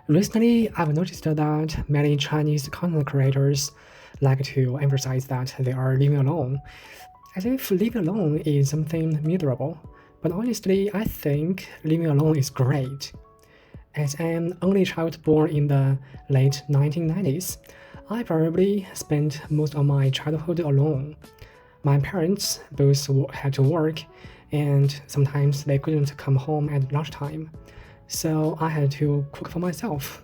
Recently, I've noticed that many Chinese content creators like to emphasize that they are living alone, as if living alone is something miserable. But honestly, I think living alone is great. As an only child born in the late 1990s, I probably spent most of my childhood alone. My parents both had to work, and sometimes they couldn't come home at lunchtime, so I had to cook for myself.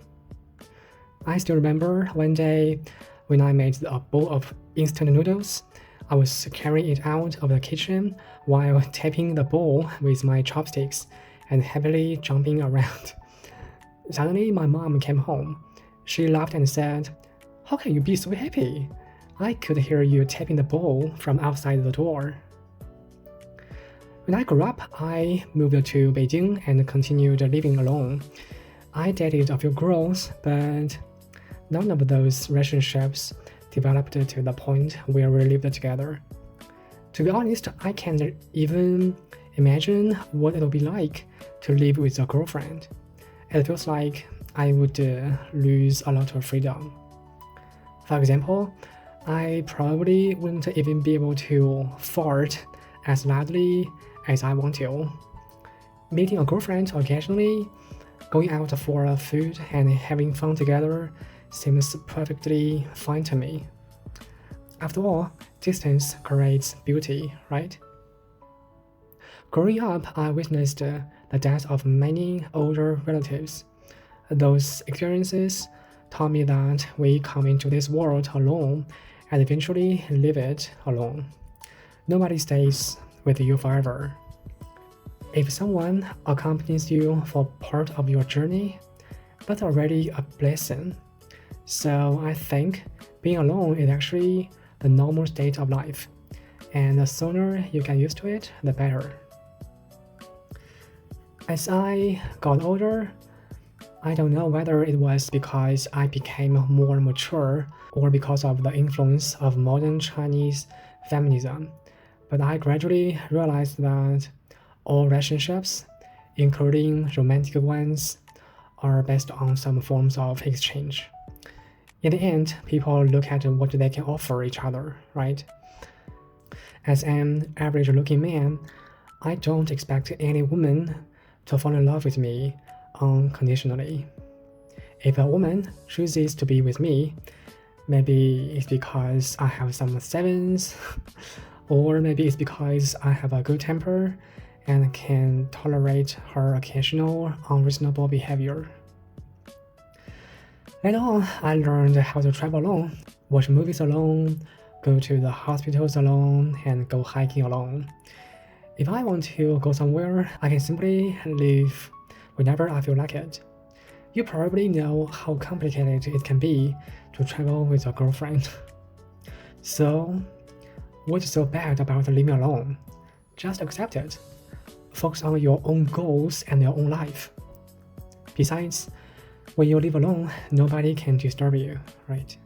I still remember one day when I made a bowl of instant noodles. I was carrying it out of the kitchen while tapping the bowl with my chopsticks and happily jumping around. Suddenly, my mom came home. She laughed and said, "How can you be so happy? I could hear you tapping the bowl from outside the door." When I grew up, I moved to Beijing and continued living alone. I dated a few girls, but none of those relationships developed to the point where we lived together. To be honest, I can't even imagine what it'll be like to live with a girlfriend. It feels like I would lose a lot of freedom. For example, I probably wouldn't even be able to fart as loudly as I want to. Meeting a girlfriend occasionally, going out for food and having fun together seems perfectly fine to me. After all, distance creates beauty, right? Growing up, I witnessed the death of many older relatives. Those experiences taught me that we come into this world alone and eventually leave it alone. Nobody stays with you forever. If someone accompanies you for part of your journey, that's already a blessing. So I think being alone is actually the normal state of life, and the sooner you get used to it, the better. As I got older, I don't know whether it was because I became more mature or because of the influence of modern Chinese feminism, but I gradually realized that all relationships, including romantic ones, are based on some forms of exchange. In the end, people look at what they can offer each other, right? As an average looking man, I don't expect any woman to fall in love with me unconditionally. If a woman chooses to be with me, maybe it's because I have some sevens, or maybe it's because I have a good temper and can tolerate her occasional unreasonable behavior. Later on, I learned how to travel alone, watch movies alone, go to the hospitals alone, and go hiking alone. If I want to go somewhere, I can simply leave whenever I feel like it. You probably know how complicated it can be to travel with a girlfriend. So, what's so bad about living alone? Just accept it. Focus on your own goals and your own life. Besides, when you live alone, nobody can disturb you, right?